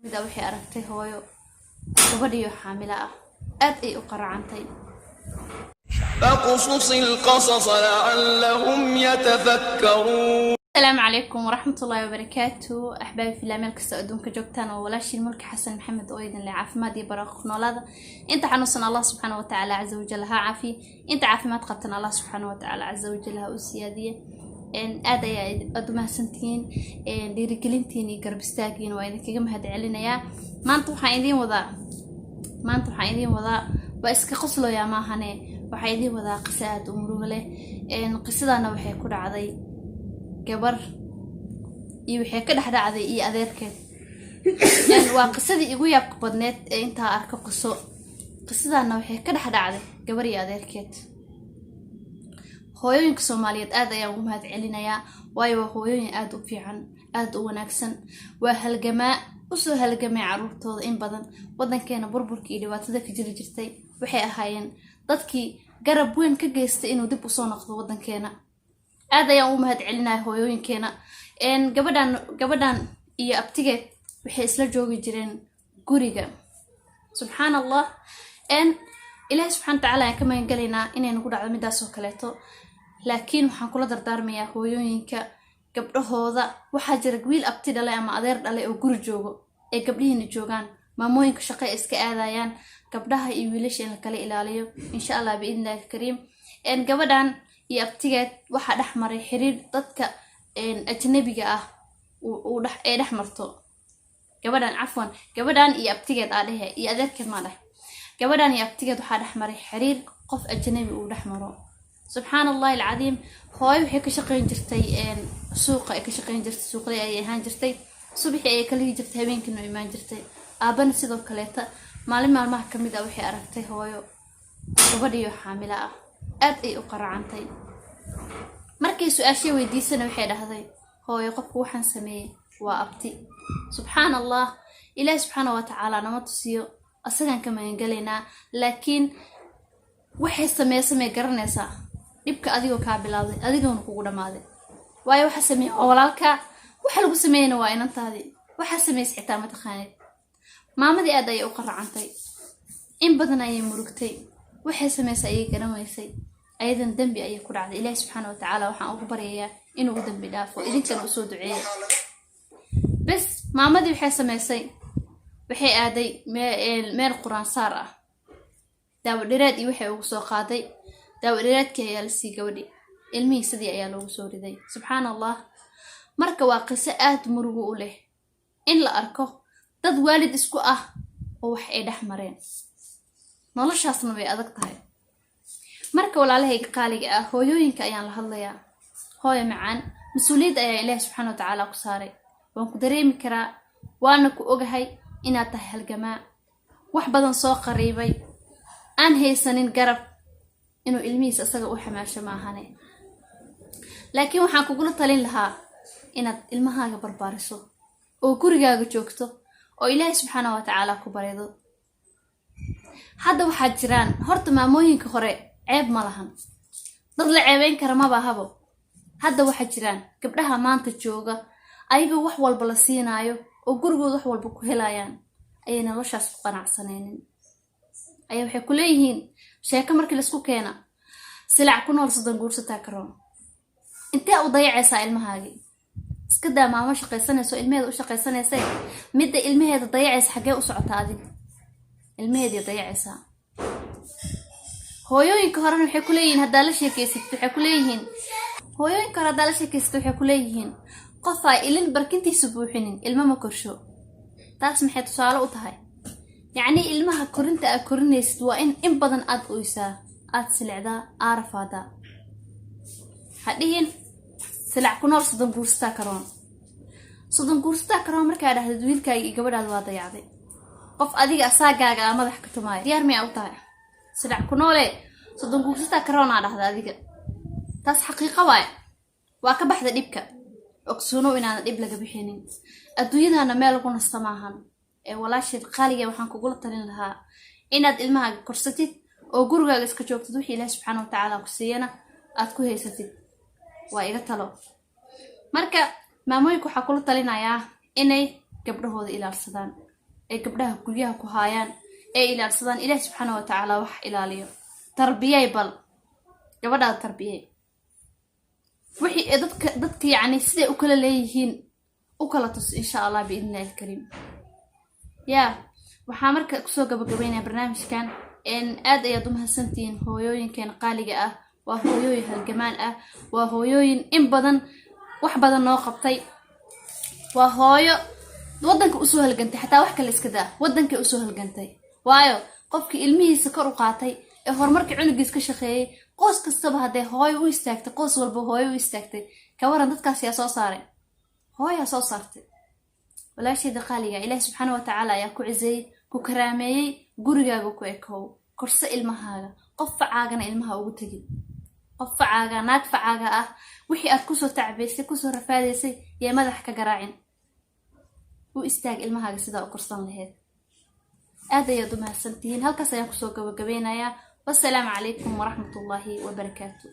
mida waxay aragtay hooyo gabadhiyo xaamila ah aad ay u qaracantay. فاقصص القصص لعلهم يتفكرون. السلام عليكم ورحمة الله وبركاته أحبابي في الله كستا أدونك جوجتان وولاشي الملك حسن محمد أويدن لعافماد يبرق نولادا انت حنوصنا الله سبحانه وتعالى عز وجل ها عافي انت عافماد قبتنا الله سبحانه وتعالى عز وجل ها أسيادية ان آدا يا أدوما سنتين ان ديري كلينتين يقرب استاقين وإذا كيقم هاد علينا يا ما انتو حايدين وضاء وإسكا قصلو يا ماهاني وحايدين وضاء قساد أمروه له ان قصدانا وحي كود عضي gabar iyo waxay ka dhaxdhacday iyo adeerkeed waa qisadii igu yaab badneed ee inta arko qisadana waxay ka dhaxdhacday gabar iyo adeerkeed. hooyooyinka Soomaaliyeed aad ayaan ugu mahad celinayaa waayo waa hooyooyin aad u fiican aad u wanaagsan waa halgamaa u soo halgamay carruurtooda in badan wadankeena burburkii iyo dhibaatada ka jirtay waxay ahaayeen dadkii garab weyn ka geystay inuu dib u soo noqdo wadankeena. aad ayaan u mahad celinahay hooyooyinkeena gabadhan iyo abtigeed waxay isla joogi jireen guriga subhanallah ilaahay subhanahu wa ta'ala ka magan galeynaa inay nagu dhacdo midaas oo kaleeto laakiin waxaan kula dardaarmayaa hooyooyinka gabdhahooda waxaa jira wiil abti dhalay ama adeer dhalay oo guri joogo ee gabdhihiina joogaan maamooyinka shaqo iska aadayaan gabdhaha iyo wiilasha in la kala ilaaliyo insha Allah biidnillaahi kariim gabadhan iyo abtigeed waxa dhaxmaray xiriir dadka ajnabiga ah uu dhaxmarto gabadhan iyo abtigeed aadhe iyo adeerkeed ma dhax gabadhan iyo abtigeed waxa dhaxmaray xiriir qof ajnabi uu dhaxmaro subhanallahi alazim. hooyo waxay ka shaqeyn jirtay suuqa ay ka shaqeyn jirtay suuqay ay ahaan jirtay subaxii ay kala jirtay habeenkii noo imaan jirtay aabana sidoo kaleeta maalmaha kamid ah waxay aragtay hooyo gabadhiyo xaamila ah aad ay u qaracantay markay su'aashay weydiisana waxay dhahday hooyo qofku waxaan sameeyay waa abti subhanallah ilaahay subhanahu wa ta'ala nama tusiyo asagan ka magan galeynaa laakiin waxay sameeyay garanaysaa dibka adigoo ka bilaawday adigoona kugu dhamaaday waayo waxa sameeyay walaalka waxa lagu sameeyay waa inantaadii waxa sameeyay xitaa ma taqaanid maamadii aad ay u qaracantay in badan ay murugtay waxay sameeyay ay garanaysay aydan dambi ay ku dhacday ilaahay subhanahu wa ta'ala waxaan ugu baryayaa inuu dambi dhaafo idinkana u soo duceeyo bas maamadii waxay sameysay waxay aaday meel quraan saar ah daawo dhireed iyo waxay ugu soo qaaday daawo dhireedkii ayaa la sii gabadhi ilmihii sidii ayaa loogu soo riday subhanallah. marka waa qiso aad murugo u leh in la arko dad waalid isku ah oo wax ay dhaxmareen noloshaasna way adag tahay. marka walaalahay qaaliga ah hooyooyinka ayaan la hadlayaa hooyo macaan mas'uuliyad ayaa ilaahay subhanahu wa ta'ala ku saaray waan ku dareemi karaa waana ku ogahay inaad tahay halgamaa wax badan soo qariibay aan haysanin garab inuu ilmihiisa asaga u xamaasho maahane laakiin waxaan kugula talin lahaa inaad ilmahaaga barbaariso oo gurigaaga joogto oo ilaahay subhanahu wa ta'ala ku barido. hadda waxaa jiraan horta maamooyinka hore ceeb ma lahan dad la ceebeyn kara ma baahabo hadda waxa jiraan gabdhaha maanta jooga ayaga wax walba la siinaayo oo gurigooda wax walba ku helayaan ayay noloshaas ku qanacsaneenin ayaa waxay ku leeyihiin sheeko markii la isku keena silac ku nool sodan guursataa karoon intee u dayacaysaa ilmahaagi iska daa maamo shaqaysanayso ilmaheeda u shaqaysanaysa midda ilmaheeda dayacaysa xagee u socotaa adiga ilmaheeda dayacaysaa. hooyooyinka horena waxay ku leeyihiin hadda la sheekaysid waxay ku leeyihiin qof ay ilin barkintiisa buuxinin ilma ma korsho taas maxay tusaale u tahay yacni ilmaha korinta aad korinaysid waa in badan aad oysaa aad silicdaa aarafaada hadhiin silac ku nool sodan guursataa karoon markaa dhahdid wiilkaaga iyo gabadhaada waa dayacday qof adiga asaagaaga madax ka tumaay diyaar ma u tahay silac ku noole sodan guursataa karoon dhahda adiga taas xaqiiqo waa ka baxda dhibka ogsuuno inaad dhib laga bixinin adduunyadana meel lagu nasto maahan ee walaashid qaaliga waxaan kugula talin lahaa inaad ilmahaaga korsatid oo gurigaaga iska joogtid wixii Ilaahay subhanahu wa ta'ala ku siiyana aad ku haysatid waa iga talo marka maamooyinku waxa kula talinayaa inay gabdhahooda ilaalsadaan ay gabdhaha guryaha ku haayaan ee ilaalsadaan ilaahay subxaanahu wa tacaala wax ilaaliyo tarbiyay bal gabadhaada tarbiyay wixii dadka yacni siday u kala leeyihiin u kala tus insha allah biidnillahi alkariim yaa waxaa marka kusoo gabagabaynayaa barnaamijkan aad ayaad u mahadsantihiin hooyooyinkeen qaaliga ah waa hooyooyin halgamaan ah waa hooyooyin in badan wax badan noo qabtay waa hooyo waddanka usoo halgantay xataa wax kale iska daa waddankay usoo halgantay waayo qofkii ilmihiisa kor u qaatay ee horumarkii cunugiis ka shaqeeyey qoys kastaba haddee hooyo u istaagtay qoys walba hooyo u istaagtay ka waran dadkaas yaa soo saaray hooyaa soo saartay walaashayda qaaliga ilaahi subxaana wa tacaala ayaa ku ciseeyey ku karaameeyey gurigaaga ku ekow korso ilmahaaga qof facaagana ilmaha ugu tegin qof facaaga naag facaaga ah wixii aad kusoo tacbaysay kusoo rafaadaysay yee madax ka garaacin u istaag ilmahaaga sidaa u korsan laheyd aad ayaad u mahadsantihiin halkaas ayaan kusoo gabagabeynayaa wassalaamu calaykum waraxmatullaahi wabarakaatu